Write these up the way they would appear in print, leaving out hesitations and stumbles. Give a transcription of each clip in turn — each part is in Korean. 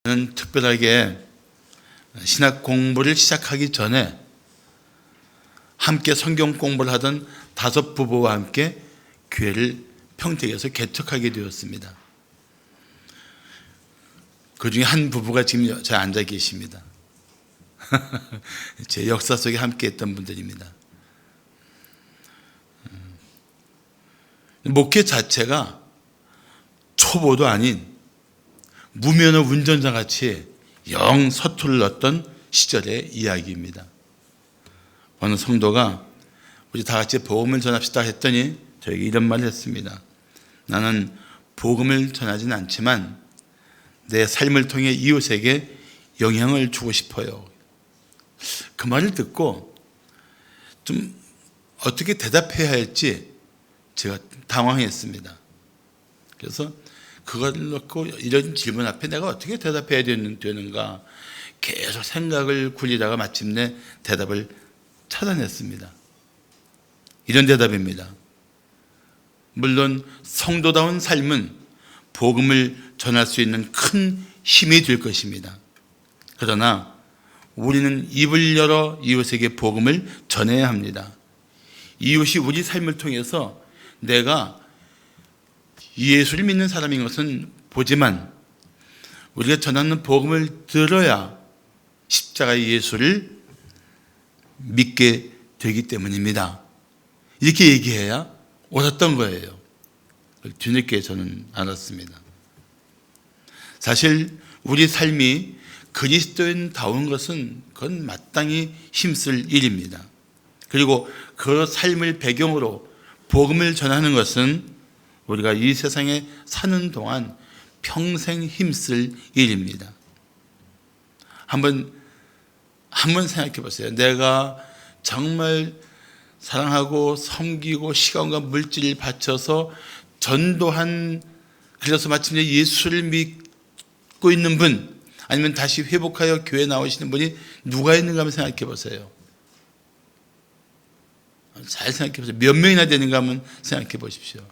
저는 특별하게 신학 공부를 시작하기 전에 함께 성경 공부를 하던 5 부부와 함께 교회를 평택에서 개척하게 되었습니다. 그 중에 한 부부가 지금 저 앉아 계십니다. 제 역사 속에 함께 했던 분들입니다. 목회 자체가 초보도 아닌 무면허 운전자 같이 영 서툴렀던 시절의 이야기입니다. 어느 성도가 우리 다 같이 복음을 전합시다 했더니 저에게 이런 말을 했습니다. 나는 복음을 전하진 않지만 내 삶을 통해 이웃에게 영향을 주고 싶어요. 그 말을 듣고 좀 어떻게 대답해야 할지 제가 당황했습니다. 그래서 그걸 놓고 이런 질문 앞에 내가 어떻게 대답해야 되는가 계속 생각을 굴리다가 마침내 대답을 찾아냈습니다. 이런 대답입니다. 물론 성도다운 삶은 복음을 전할 수 있는 큰 힘이 될 것입니다. 그러나 우리는 입을 열어 이웃에게 복음을 전해야 합니다. 이웃이 우리 삶을 통해서 내가 예수를 믿는 사람인 것은 보지만 우리가 전하는 복음을 들어야 십자가의 예수를 믿게 되기 때문입니다. 이렇게 얘기해야 옳았던 거예요. 뒤늦게 저는 알았습니다. 사실 우리 삶이 그리스도인다운 것은 그건 마땅히 힘쓸 일입니다. 그리고 그 삶을 배경으로 복음을 전하는 것은 우리가 이 세상에 사는 동안 평생 힘쓸 일입니다. 한번 생각해 보세요. 내가 정말 사랑하고 섬기고 시간과 물질을 바쳐서 전도한, 그래서 마침내 예수를 믿고 있는 분, 아니면 다시 회복하여 교회 나오시는 분이 누가 있는가 한번 생각해 보세요. 잘 생각해 보세요. 몇 명이나 되는가 한번 생각해 보십시오.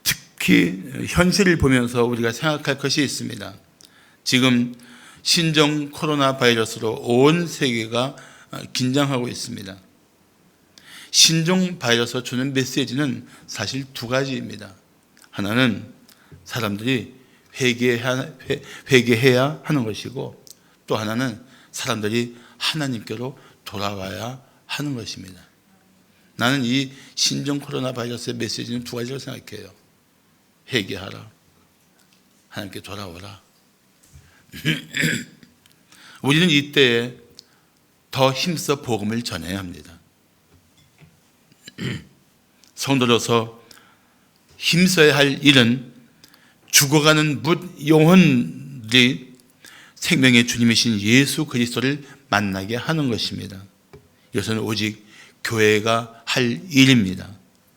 특히 현실을 보면서 우리가 생각할 것이 있습니다. 지금 신종 코로나 바이러스로 온 세계가 긴장하고 있습니다. 신종 바이러스가 주는 메시지는 사실 2가지입니다. 하나는 사람들이 회개해야 하는 것이고, 또 하나는 사람들이 하나님께로 돌아와야 하는 것입니다. 나는 이 신종 코로나 바이러스의 메시지는 2가지라고 생각해요. 회개하라, 하나님께 돌아오라. 우리는 이때에 더 힘써 복음을 전해야 합니다. 성도로서 힘써야 할 일은 죽어가는 영혼들이 생명의 주님이신 예수 그리스도를 만나게 하는 것입니다. 이것은 오직 교회가 할 일입니다.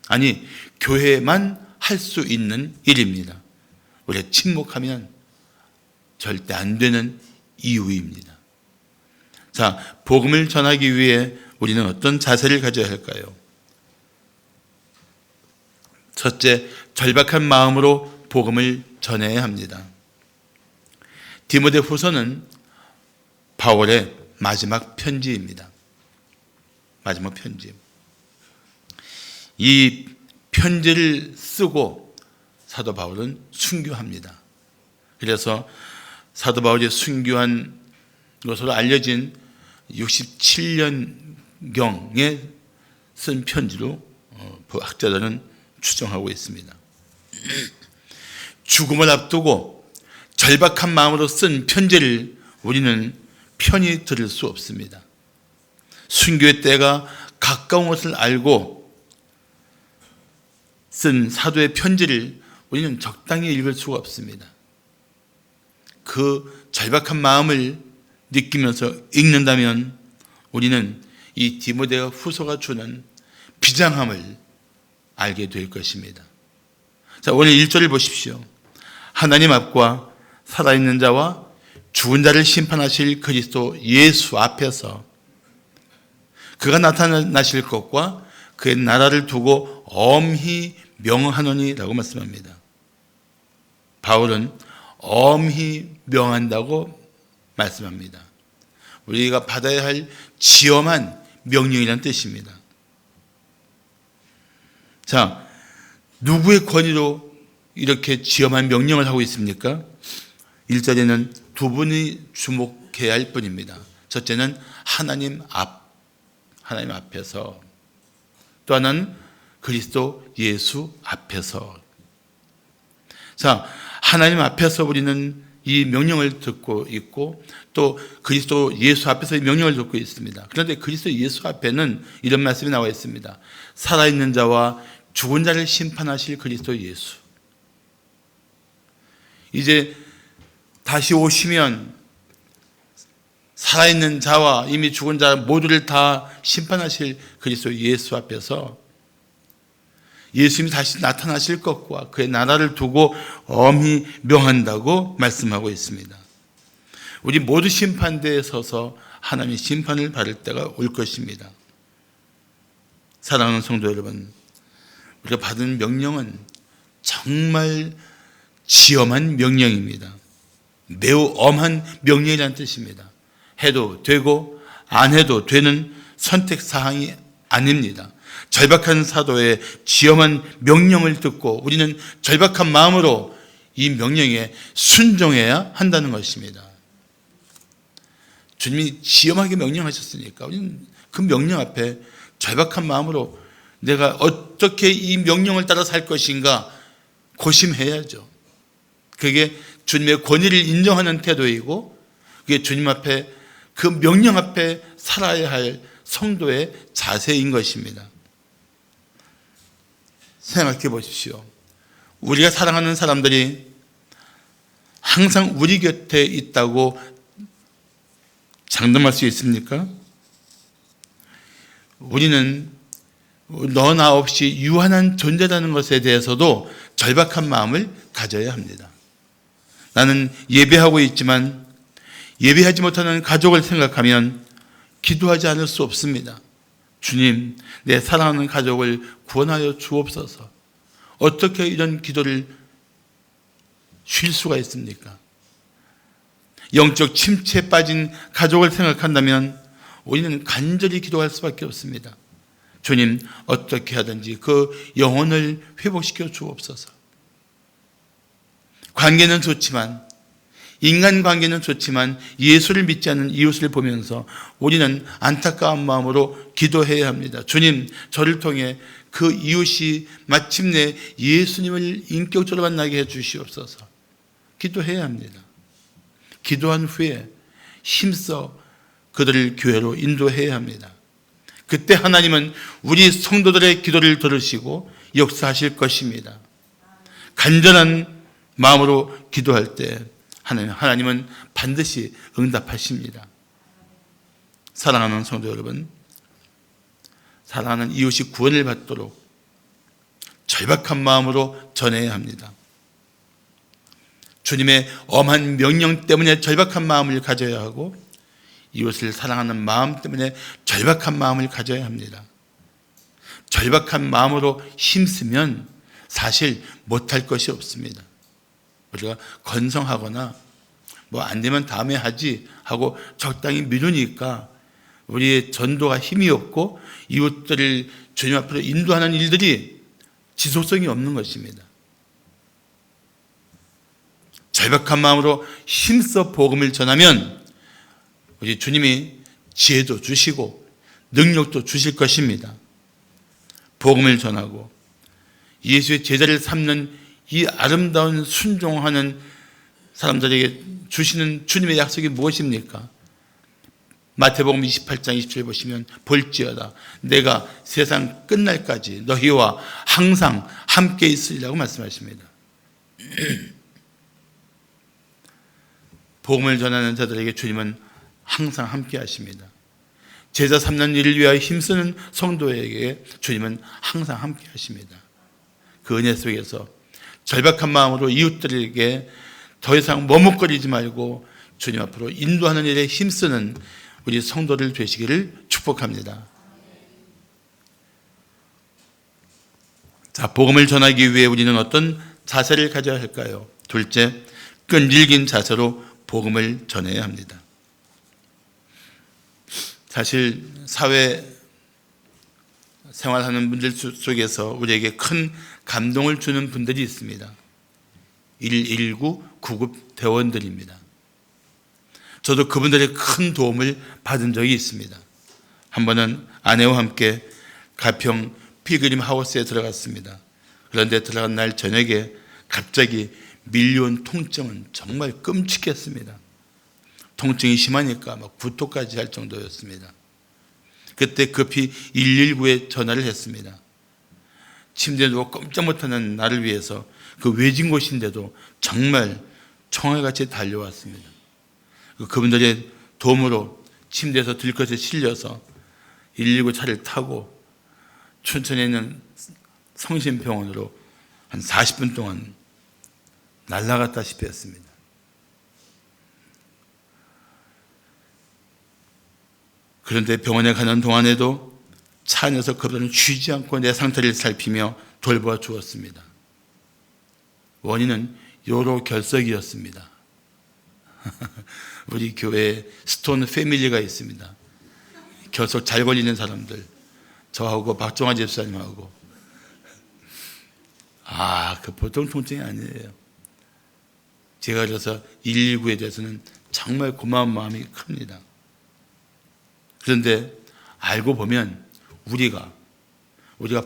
아니, 교회만 할 수 있는 일입니다. 우리가 침묵하면 절대 안 되는 이유입니다. 자, 복음을 전하기 위해 우리는 어떤 자세를 가져야 할까요? 첫째, 절박한 마음으로 복음을 전해야 합니다. 디모데후서는 바울의 마지막 편지입니다. 마지막 편지. 이 편지를 쓰고 사도 바울은 순교합니다. 그래서 사도 바울이 순교한 것으로 알려진 67년경에 쓴 편지로 학자들은 추정하고 있습니다. 죽음을 앞두고 절박한 마음으로 쓴 편지를 우리는 편히 들을 수 없습니다. 순교의 때가 가까운 것을 알고 쓴 사도의 편지를 우리는 적당히 읽을 수가 없습니다. 그 절박한 마음을 느끼면서 읽는다면 우리는 이 디모데 후서가 주는 비장함을 알게 될 것입니다. 자, 오늘 1절을 보십시오. 하나님 앞과 살아있는 자와 죽은 자를 심판하실 그리스도 예수 앞에서 그가 나타나실 것과 그의 나라를 두고 엄히 명하노니라고 말씀합니다. 바울은 엄히 명한다고 말씀합니다. 우리가 받아야 할 지엄한 명령이라는 뜻입니다. 자, 누구의 권위로 이렇게 지엄한 명령을 하고 있습니까? 1절에는 두 분이 주목해야 할 뿐입니다. 첫째는 하나님 앞에서, 또 하나는 그리스도 예수 앞에서. 자, 하나님 앞에서 우리는 이 명령을 듣고 있고 또 그리스도 예수 앞에서 이 명령을 듣고 있습니다. 그런데 그리스도 예수 앞에는 이런 말씀이 나와 있습니다. 살아있는 자와 죽은 자를 심판하실 그리스도 예수. 이제 다시 오시면 살아있는 자와 이미 죽은 자 모두를 다 심판하실 그리스도 예수 앞에서 예수님이 다시 나타나실 것과 그의 나라를 두고 엄히 명한다고 말씀하고 있습니다. 우리 모두 심판대에 서서 하나님의 심판을 받을 때가 올 것입니다. 사랑하는 성도 여러분, 우리가 받은 명령은 정말 지엄한 명령입니다. 매우 엄한 명령이라는 뜻입니다. 해도 되고 안 해도 되는 선택사항이 아닙니다. 절박한 사도의 지엄한 명령을 듣고 우리는 절박한 마음으로 이 명령에 순종해야 한다는 것입니다. 주님이 지엄하게 명령하셨으니까 우리는 그 명령 앞에 절박한 마음으로 내가 어떻게 이 명령을 따라 살 것인가 고심해야죠. 그게 주님의 권위를 인정하는 태도이고 그게 주님 앞에 그 명령 앞에 살아야 할 성도의 자세인 것입니다. 생각해 보십시오. 우리가 사랑하는 사람들이 항상 우리 곁에 있다고 장담할 수 있습니까? 우리는 너 나 없이 유한한 존재라는 것에 대해서도 절박한 마음을 가져야 합니다. 나는 예배하고 있지만 예배하지 못하는 가족을 생각하면 기도하지 않을 수 없습니다. 주님, 내 사랑하는 가족을 구원하여 주옵소서. 어떻게 이런 기도를 쉴 수가 있습니까? 영적 침체에 빠진 가족을 생각한다면 우리는 간절히 기도할 수밖에 없습니다. 주님, 어떻게 하든지 그 영혼을 회복시켜 주옵소서. 관계는 좋지만, 인간관계는 좋지만 예수를 믿지 않는 이웃을 보면서 우리는 안타까운 마음으로 기도해야 합니다. 주님, 저를 통해 그 이웃이 마침내 예수님을 인격적으로 만나게 해 주시옵소서. 기도해야 합니다. 기도한 후에 힘써 그들을 교회로 인도해야 합니다. 그때 하나님은 우리 성도들의 기도를 들으시고 역사하실 것입니다. 간절한 마음으로 기도할 때 하나님은 반드시 응답하십니다. 사랑하는 성도 여러분, 사랑하는 이웃이 구원을 받도록 절박한 마음으로 전해야 합니다. 주님의 엄한 명령 때문에 절박한 마음을 가져야 하고 이웃을 사랑하는 마음 때문에 절박한 마음을 가져야 합니다. 절박한 마음으로 힘쓰면 사실 못할 것이 없습니다. 우리가 건성하거나 뭐 안 되면 다음에 하지 하고 적당히 미루니까 우리의 전도가 힘이 없고 이웃들을 주님 앞으로 인도하는 일들이 지속성이 없는 것입니다. 절박한 마음으로 힘써 복음을 전하면 우리 주님이 지혜도 주시고 능력도 주실 것입니다. 복음을 전하고 예수의 제자를 삼는 이 아름다운 순종하는 사람들에게 주시는 주님의 약속이 무엇입니까? 마태복음 28장 27절 보시면 볼지어다 내가 세상 끝날까지 너희와 항상 함께 있으리라고 말씀하십니다. 복음을 전하는 자들에게 주님은 항상 함께 하십니다. 제자 삼는 일을 위하여 힘쓰는 성도에게 주님은 항상 함께 하십니다. 그 은혜 속에서 절박한 마음으로 이웃들에게 더 이상 머뭇거리지 말고 주님 앞으로 인도하는 일에 힘쓰는 우리 성도들 되시기를 축복합니다. 자, 복음을 전하기 위해 우리는 어떤 자세를 가져야 할까요? 둘째, 끈질긴 자세로 복음을 전해야 합니다. 사실 사회 생활하는 분들 속에서 우리에게 큰 감동을 주는 분들이 있습니다. 119 구급 대원들입니다. 저도 그분들의 큰 도움을 받은 적이 있습니다. 한 번은 아내와 함께 가평 피그림 하우스에 들어갔습니다. 그런데 들어간 날 저녁에 갑자기 밀려온 통증은 정말 끔찍했습니다. 통증이 심하니까 막 구토까지 할 정도였습니다. 그때 급히 119에 전화를 했습니다. 침대에 누워 꼼짝 못하는 나를 위해서 그 외진 곳인데도 정말 총알같이 달려왔습니다. 그분들의 도움으로 침대에서 들것에 실려서 119 차를 타고 춘천에 있는 성심병원으로 한 40분 동안 날아갔다시피 했습니다. 그런데 병원에 가는 동안에도 차 안에서 그분은 쉬지 않고 내 상태를 살피며 돌보아 주었습니다. 원인은 요로결석이었습니다. 우리 교회에 스톤 패밀리가 있습니다. 결석 잘 걸리는 사람들, 저하고 박종환 집사님하고. 그 보통 통증이 아니에요. 제가 그래서 119에 대해서는 정말 고마운 마음이 큽니다. 그런데 알고 보면 우리가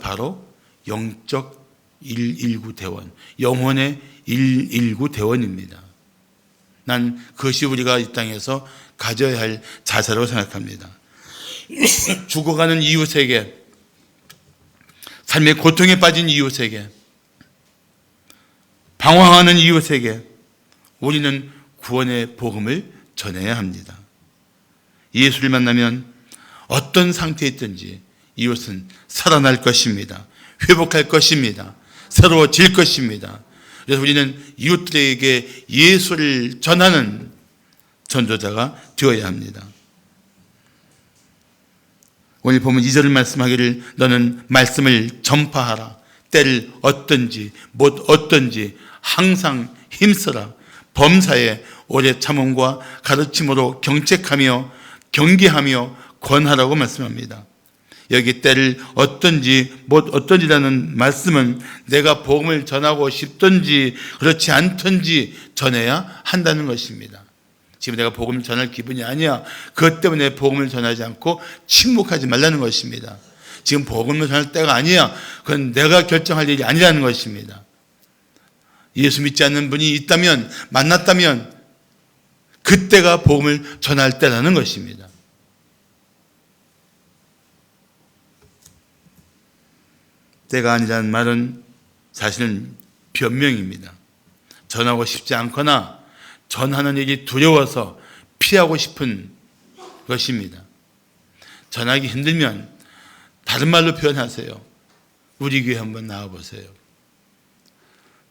바로 영적 119 대원, 영혼의 119 대원입니다. 난 그것이 우리가 이 땅에서 가져야 할 자세라고 생각합니다. 죽어가는 이웃에게, 삶의 고통에 빠진 이웃에게, 방황하는 이웃에게 우리는 구원의 복음을 전해야 합니다. 예수를 만나면 어떤 상태에 있든지 이웃은 살아날 것입니다. 회복할 것입니다. 새로워질 것입니다. 그래서 우리는 이웃들에게 예수를 전하는 전도자가 되어야 합니다. 오늘 보면 2절 말씀하기를 너는 말씀을 전파하라. 때를 얻든지 못 얻든지 항상 힘써라. 범사에 오래 참음과 가르침으로 경책하며 경계하며 권하라고 말씀합니다. 여기 때를 얻든지 못 얻든지라는 말씀은 내가 복음을 전하고 싶든지 그렇지 않든지 전해야 한다는 것입니다. 지금 내가 복음을 전할 기분이 아니야. 그것 때문에 복음을 전하지 않고 침묵하지 말라는 것입니다. 지금 복음을 전할 때가 아니야. 그건 내가 결정할 일이 아니라는 것입니다. 예수 믿지 않는 분이 있다면, 만났다면 그때가 복음을 전할 때라는 것입니다. 때가 아니라는 말은 사실은 변명입니다. 전하고 싶지 않거나 전하는 일이 두려워서 피하고 싶은 것입니다. 전하기 힘들면 다른 말로 표현하세요. 우리 교회 한번 나와보세요.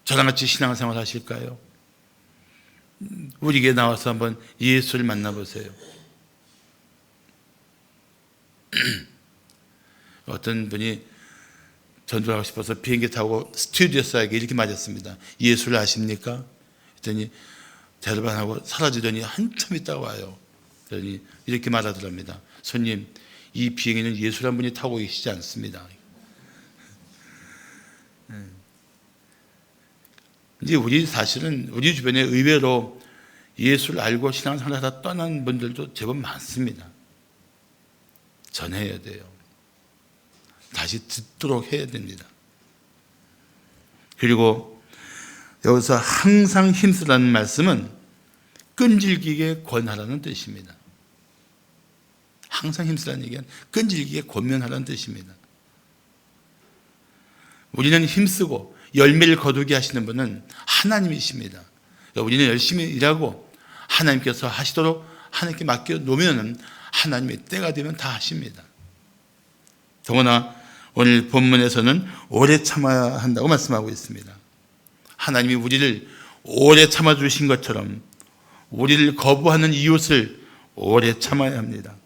저랑 같이 신앙생활 하실까요? 우리 교회 나와서 한번 예수를 만나보세요. 어떤 분이 전도하고 싶어서 비행기 타고 스튜디오스에게 이렇게 말했습니다. 예수를 아십니까? 그랬더니 대답하고 사라지더니 한참 있다가 와요. 그러더니 이렇게 말하더랍니다. 손님, 이 비행기는 예수란 분이 타고 계시지 않습니다. 이제 사실은 우리 주변에 의외로 예수를 알고 신앙생활을 하다 떠난 분들도 제법 많습니다. 전해야 돼요. 다시 듣도록 해야 됩니다. 그리고 여기서 항상 힘쓰라는 말씀은 끈질기게 권하라는 뜻입니다. 항상 힘쓰라는 얘기는 끈질기게 권면하라는 뜻입니다. 우리는 힘쓰고 열매를 거두게 하시는 분은 하나님이십니다. 우리는 열심히 일하고 하나님께서 하시도록 하나님께 맡겨 놓으면 하나님의 때가 되면 다 하십니다. 더구나 오늘 본문에서는 오래 참아야 한다고 말씀하고 있습니다. 하나님이 우리를 오래 참아주신 것처럼 우리를 거부하는 이웃을 오래 참아야 합니다.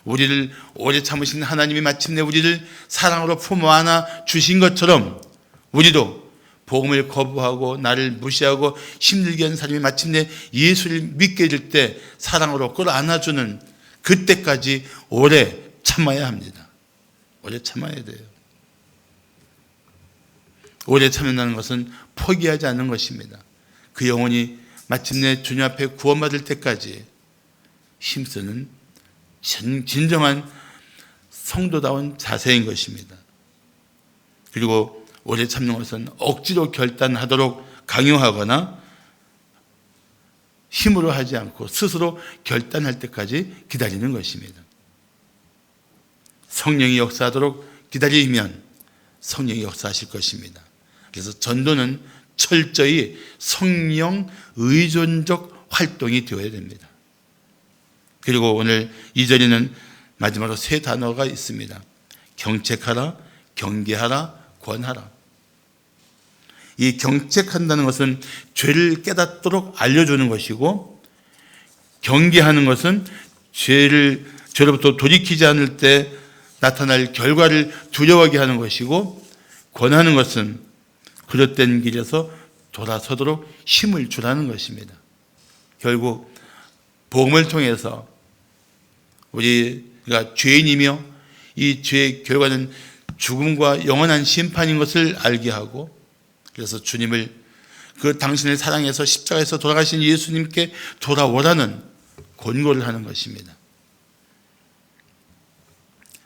우리를 오래 참으신 하나님이 마침내 우리를 사랑으로 품어 안아 주신 것처럼 우리도 복음을 거부하고 나를 무시하고 힘들게 하는 사람이 마침내 예수를 믿게 될 때 사랑으로 끌어안아주는 그때까지 오래 참아야 합니다. 오래 참아야 돼요. 오래 참는다는 것은 포기하지 않는 것입니다. 그 영혼이 마침내 주님 앞에 구원받을 때까지 힘쓰는 진정한 성도다운 자세인 것입니다. 그리고 오래 참는 것은 억지로 결단하도록 강요하거나 힘으로 하지 않고 스스로 결단할 때까지 기다리는 것입니다. 성령이 역사하도록 기다리면 성령이 역사하실 것입니다. 그래서 전도는 철저히 성령 의존적 활동이 되어야 됩니다. 그리고 오늘 2절에는 마지막으로 세 단어가 있습니다. 경책하라, 경계하라, 권하라. 이 경책한다는 것은 죄를 깨닫도록 알려주는 것이고, 경계하는 것은 죄로부터 돌이키지 않을 때 나타날 결과를 두려워하게 하는 것이고, 권하는 것은 그릇된 길에서 돌아서도록 힘을 주라는 것입니다. 결국 복음을 통해서 우리가 죄인이며 이 죄의 결과는 죽음과 영원한 심판인 것을 알게 하고, 그래서 주님을 그 당신을 사랑해서 십자가에서 돌아가신 예수님께 돌아오라는 권고를 하는 것입니다.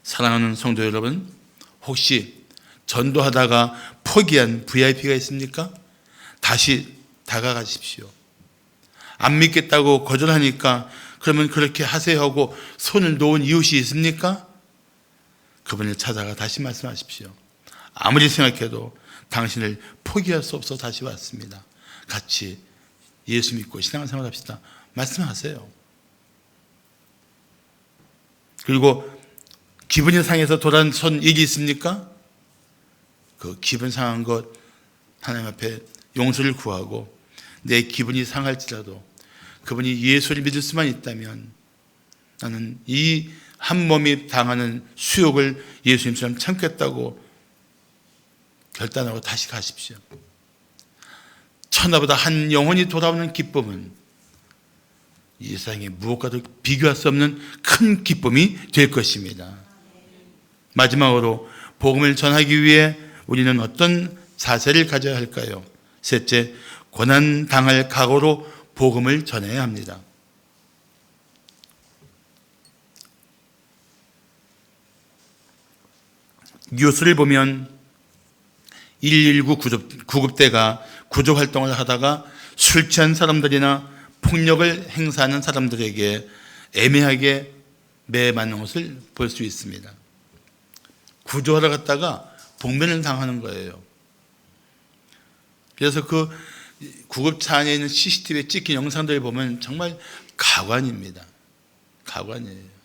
사랑하는 성도 여러분, 혹시 전도하다가 포기한 VIP가 있습니까? 다시 다가가십시오. 안 믿겠다고 거절하니까 그러면 그렇게 하세요 하고 손을 놓은 이웃이 있습니까? 그분을 찾아가 다시 말씀하십시오. 아무리 생각해도 당신을 포기할 수 없어 다시 왔습니다. 같이 예수 믿고 신앙생활 합시다. 말씀하세요. 그리고 기분이 상해서 돌아선 일이 있습니까? 그 기분 상한 것 하나님 앞에 용서를 구하고, 내 기분이 상할지라도 그분이 예수를 믿을 수만 있다면 나는 이 한 몸이 당하는 수욕을 예수님처럼 참겠다고 결단하고 다시 가십시오. 천하보다 한 영혼이 돌아오는 기쁨은 이 세상에 무엇과도 비교할 수 없는 큰 기쁨이 될 것입니다. 마지막으로 복음을 전하기 위해 우리는 어떤 자세를 가져야 할까요? 셋째, 고난당할 각오로 복음을 전해야 합니다. 뉴스를 보면 119 구급대가 구조활동을 하다가 술 취한 사람들이나 폭력을 행사하는 사람들에게 애매하게 매 맞는 것을 볼 수 있습니다. 구조하러 갔다가 봉변을 당하는 거예요. 그래서 그 구급차 안에 있는 CCTV에 찍힌 영상들을 보면 정말 가관입니다. 가관이에요.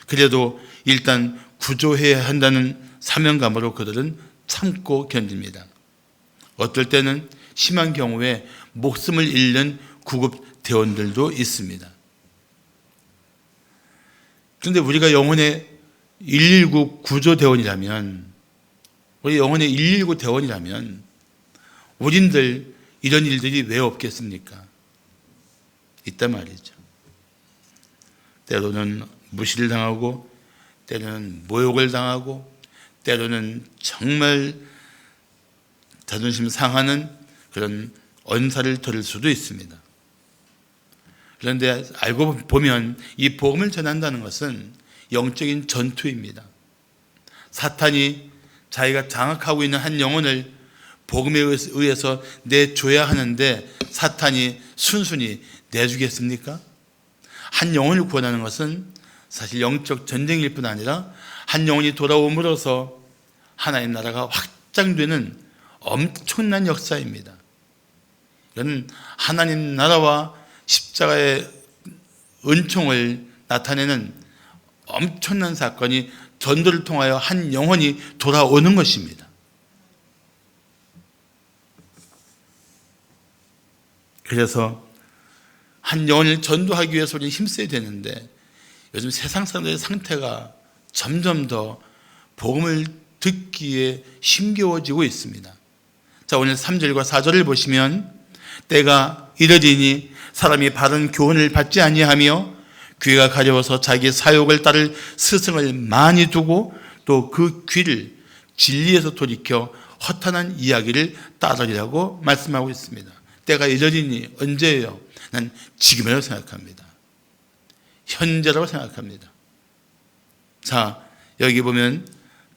그래도 일단 구조해야 한다는 사명감으로 그들은 참고 견딥니다. 어떨 때는 심한 경우에 목숨을 잃는 구급대원들도 있습니다. 그런데 우리가 영혼의 119 구조대원이라면, 우리 영혼의 119 대원이라면 우린들 이런 일들이 왜 없겠습니까? 있단 말이죠. 때로는 무시를 당하고, 때로는 모욕을 당하고, 때로는 정말 자존심 상하는 그런 언사를 들을 수도 있습니다. 그런데 알고 보면 이 복음을 전한다는 것은 영적인 전투입니다. 사탄이 자기가 장악하고 있는 한 영혼을 복음에 의해서 내줘야 하는데 사탄이 순순히 내주겠습니까? 한 영혼을 구원하는 것은 사실 영적 전쟁일 뿐 아니라 한 영혼이 돌아옴으로써 하나님 나라가 확장되는 엄청난 역사입니다. 이건 하나님 나라와 십자가의 은총을 나타내는 엄청난 사건이 전도를 통하여 한 영혼이 돌아오는 것입니다. 그래서 한 영혼을 전도하기 위해서 우리는 힘써야 되는데, 요즘 세상 사람들의 상태가 점점 더 복음을 듣기에 힘겨워지고 있습니다. 자, 오늘 3절과 4절을 보시면 때가 이르리니 사람이 바른 교훈을 받지 아니하며 귀가 가려워서 자기 사욕을 따를 스승을 많이 두고 또 그 귀를 진리에서 돌이켜 허탄한 이야기를 따르리라고 말씀하고 있습니다. 때가 이르리니 언제예요? 난 지금이라고 생각합니다. 현재라고 생각합니다. 자, 여기 보면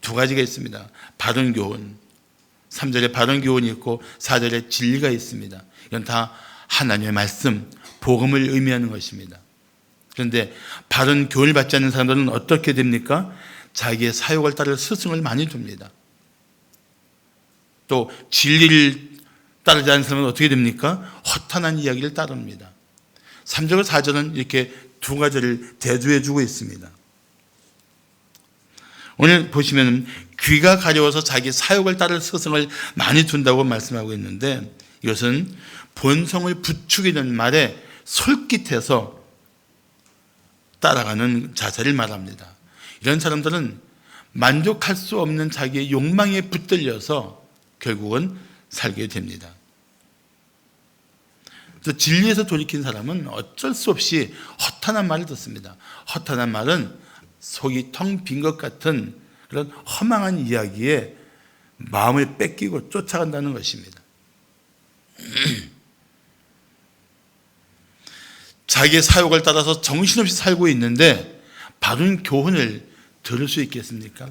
두 가지가 있습니다. 바른 교훈, 3절에 바른 교훈이 있고 4절에 진리가 있습니다. 이건 다 하나님의 말씀, 복음을 의미하는 것입니다. 그런데 바른 교훈을 받지 않는 사람들은 어떻게 됩니까? 자기의 사욕을 따를 스승을 많이 둡니다. 또 진리를 따르지 않는 사람은 어떻게 됩니까? 허탄한 이야기를 따릅니다. 3절과 4절은 이렇게 두 가지를 대두해 주고 있습니다. 오늘 보시면 귀가 가려워서 자기 사욕을 따를 스승을 많이 둔다고 말씀하고 있는데 이것은 본성을 부추기는 말에 솔깃해서 따라가는 자세를 말합니다. 이런 사람들은 만족할 수 없는 자기의 욕망에 붙들려서 결국은 살게 됩니다. 그래서 진리에서 돌이킨 사람은 어쩔 수 없이 허탄한 말을 듣습니다. 허탄한 말은 속이 텅 빈 것 같은 그런 허망한 이야기에 마음을 뺏기고 쫓아간다는 것입니다. 자기의 사욕을 따라서 정신없이 살고 있는데 바른 교훈을 들을 수 있겠습니까?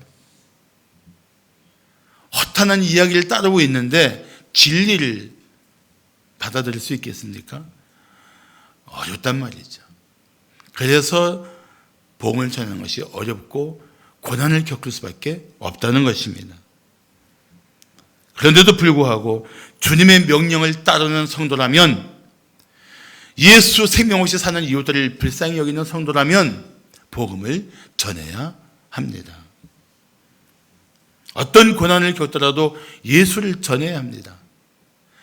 허탄한 이야기를 따르고 있는데 진리를 받아들일 수 있겠습니까? 어렵단 말이죠. 그래서 복음을 전하는 것이 어렵고 고난을 겪을 수밖에 없다는 것입니다. 그런데도 불구하고 주님의 명령을 따르는 성도라면, 예수 생명 없이 사는 이웃들을 불쌍히 여기는 성도라면 복음을 전해야 합니다. 어떤 고난을 겪더라도 예수를 전해야 합니다.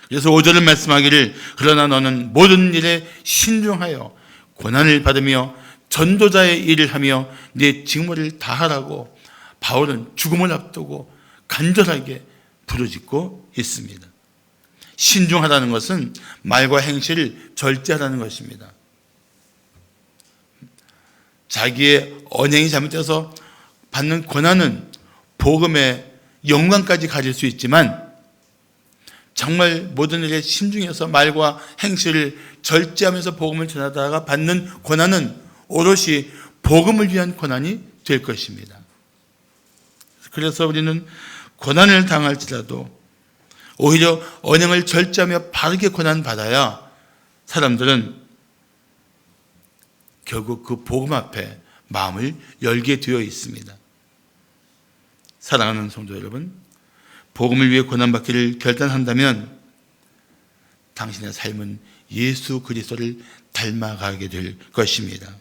그래서 5절은 말씀하기를 그러나 너는 모든 일에 신중하여 고난을 받으며 전도자의 일을 하며 네 직무를 다하라고 바울은 죽음을 앞두고 간절하게 부르짖고 있습니다. 신중하다는 것은 말과 행실을 절제하라는 것입니다. 자기의 언행이 잘못돼서 받는 고난은 복음의 영광까지 가질 수 있지만 정말 모든 일에 신중해서 말과 행실을 절제하면서 복음을 전하다가 받는 고난은 오롯이 복음을 위한 고난이 될 것입니다. 그래서 우리는 고난을 당할지라도 오히려 언행을 절제하며 바르게 고난받아야 사람들은 결국 그 복음 앞에 마음을 열게 되어 있습니다. 사랑하는 성도 여러분, 복음을 위해 고난받기를 결단한다면 당신의 삶은 예수 그리스도를 닮아가게 될 것입니다.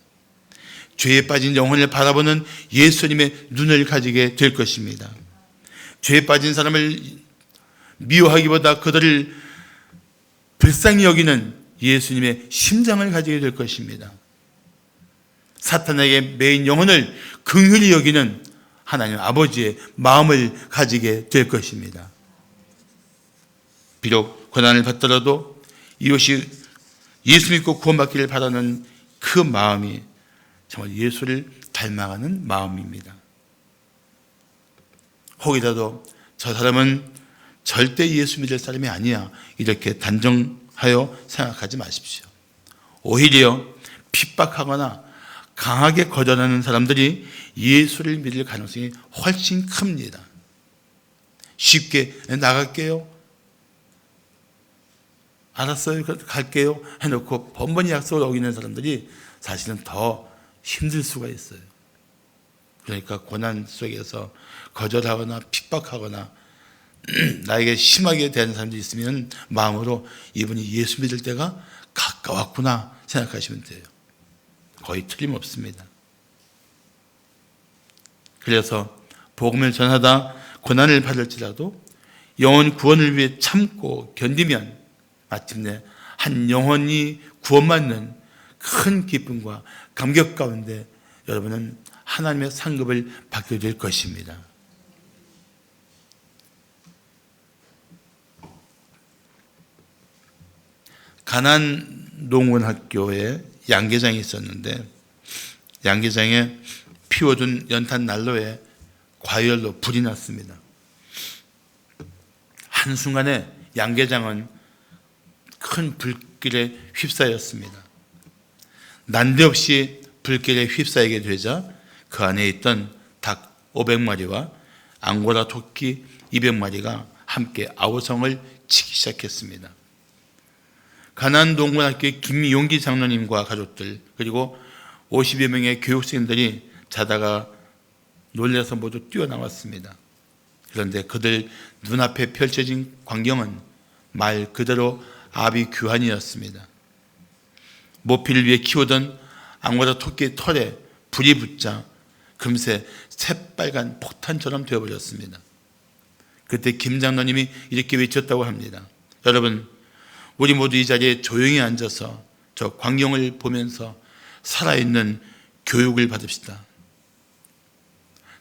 죄에 빠진 영혼을 바라보는 예수님의 눈을 가지게 될 것입니다. 죄에 빠진 사람을 미워하기보다 그들을 불쌍히 여기는 예수님의 심장을 가지게 될 것입니다. 사탄에게 매인 영혼을 긍휼히 여기는 하나님 아버지의 마음을 가지게 될 것입니다. 비록 고난을 받더라도 이것이 예수 믿고 구원받기를 바라는 그 마음이 정말 예수를 닮아가는 마음입니다. 혹이라도 저 사람은 절대 예수 믿을 사람이 아니야, 이렇게 단정하여 생각하지 마십시오. 오히려 핍박하거나 강하게 거절하는 사람들이 예수를 믿을 가능성이 훨씬 큽니다. 쉽게 나갈게요, 알았어요, 갈게요 해놓고 번번이 약속을 어기는 사람들이 사실은 더 힘들 수가 있어요. 그러니까 고난 속에서 거절하거나 핍박하거나 나에게 심하게 대하는 사람들이 있으면 마음으로 이분이 예수 믿을 때가 가까웠구나 생각하시면 돼요. 거의 틀림없습니다. 그래서 복음을 전하다 고난을 받을지라도 영혼 구원을 위해 참고 견디면 마침내 한 영혼이 구원받는 큰 기쁨과 감격 가운데 여러분은 하나님의 상급을 받게 될 것입니다. 가난 농원학교에 양계장이 있었는데 양계장에 피워둔 연탄 난로에 과열로 불이 났습니다. 한순간에 양계장은 큰 불길에 휩싸였습니다. 난데없이 불길에 휩싸이게 되자 그 안에 있던 닭 500마리와 앙고라 토끼 200마리가 함께 아우성을 치기 시작했습니다. 가나안 농원학교의 김용기 장로님과 가족들 그리고 50여 명의 교육생들이 자다가 놀라서 모두 뛰어나왔습니다. 그런데 그들 눈앞에 펼쳐진 광경은 말 그대로 아비규환이었습니다. 모피를 위해 키우던 앙고라 토끼의 털에 불이 붙자 금세 새빨간 폭탄처럼 되어버렸습니다. 그때 김 장로님이 이렇게 외쳤다고 합니다. 여러분, 우리 모두 이 자리에 조용히 앉아서 저 광경을 보면서 살아있는 교육을 받읍시다.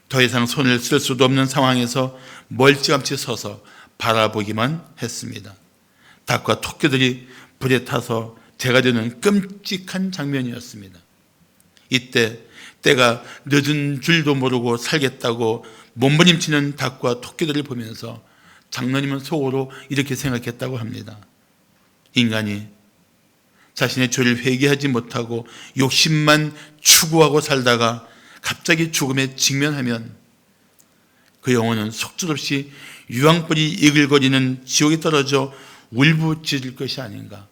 더 이상 손을 쓸 수도 없는 상황에서 멀찌감치 서서 바라보기만 했습니다. 닭과 토끼들이 불에 타서 재가 되는 끔찍한 장면이었습니다. 이때 때가 늦은 줄도 모르고 살겠다고 몸부림치는 닭과 토끼들을 보면서 장로님은 속으로 이렇게 생각했다고 합니다. 인간이 자신의 죄를 회개하지 못하고 욕심만 추구하고 살다가 갑자기 죽음에 직면하면 그 영혼은 속절없이 유황불이 이글거리는 지옥에 떨어져 울부짖을 것이 아닌가.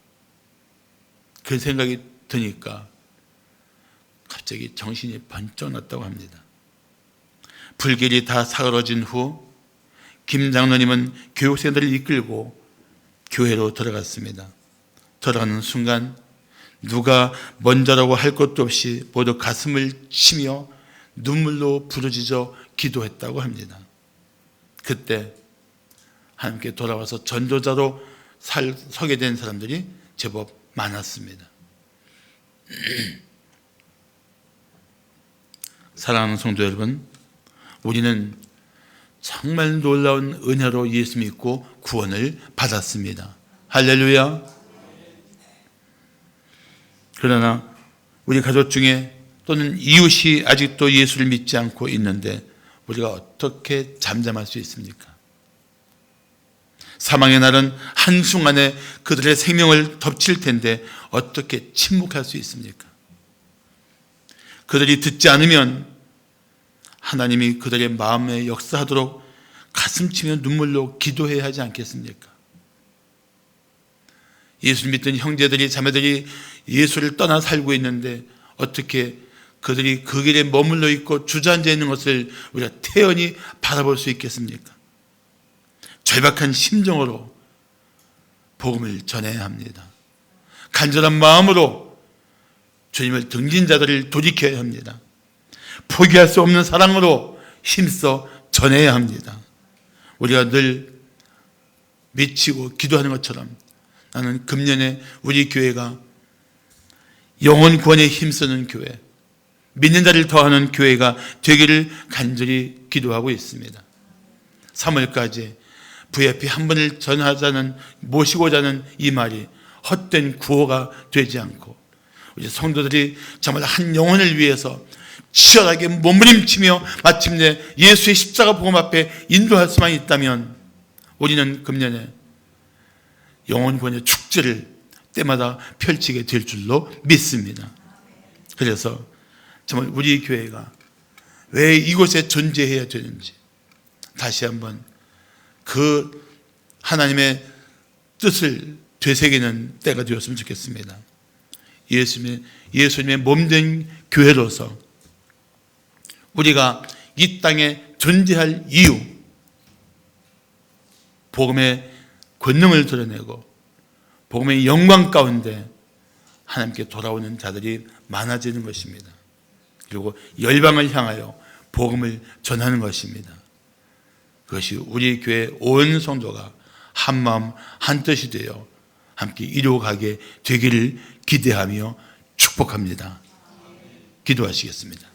그 생각이 드니까 갑자기 정신이 번쩍 났다고 합니다. 불길이 다 사그러진 후 김 장로님은 교육생들을 이끌고 교회로 들어갔습니다. 들어가는 순간 누가 먼저라고 할 것도 없이 모두 가슴을 치며 눈물로 부르짖어 기도했다고 합니다. 그때 하나님께 돌아와서 전도자로 서게 된 사람들이 제법 많았습니다. 사랑하는 성도 여러분, 우리는 정말 놀라운 은혜로 예수 믿고 구원을 받았습니다. 할렐루야. 그러나 우리 가족 중에 또는 이웃이 아직도 예수를 믿지 않고 있는데 우리가 어떻게 잠잠할 수 있습니까? 사망의 날은 한순간에 그들의 생명을 덮칠 텐데 어떻게 침묵할 수 있습니까? 그들이 듣지 않으면 하나님이 그들의 마음에 역사하도록 가슴치며 눈물로 기도해야 하지 않겠습니까? 예수를 믿던 형제들이 자매들이 예수를 떠나 살고 있는데 어떻게 그들이 그 길에 머물러 있고 주저앉아 있는 것을 우리가 태연히 바라볼 수 있겠습니까? 절박한 심정으로 복음을 전해야 합니다. 간절한 마음으로 주님을 등진 자들을 돌이켜야 합니다. 포기할 수 없는 사랑으로 힘써 전해야 합니다. 우리가 늘 미치고 기도하는 것처럼 나는 금년에 우리 교회가 영혼 구원에 힘쓰는 교회, 믿는 자를 더하는 교회가 되기를 간절히 기도하고 있습니다. 3월까지 VIP 한 번을 모시고자 하는 이 말이 헛된 구호가 되지 않고 우리 성도들이 정말 한 영혼을 위해서 치열하게 몸부림치며 마침내 예수의 십자가 복음 앞에 인도할 수만 있다면 우리는 금년에 영혼 구원의 축제를 때마다 펼치게 될 줄로 믿습니다. 그래서 정말 우리 교회가 왜 이곳에 존재해야 되는지 다시 한번 그 하나님의 뜻을 되새기는 때가 되었으면 좋겠습니다. 예수님의 몸된 교회로서 우리가 이 땅에 존재할 이유, 복음의 권능을 드러내고 복음의 영광 가운데 하나님께 돌아오는 자들이 많아지는 것입니다. 그리고 열방을 향하여 복음을 전하는 것입니다. 그것이 우리 교회 온 성도가 한 마음 한 뜻이 되어 함께 이루어가게 되기를 기대하며 축복합니다. 기도하시겠습니다.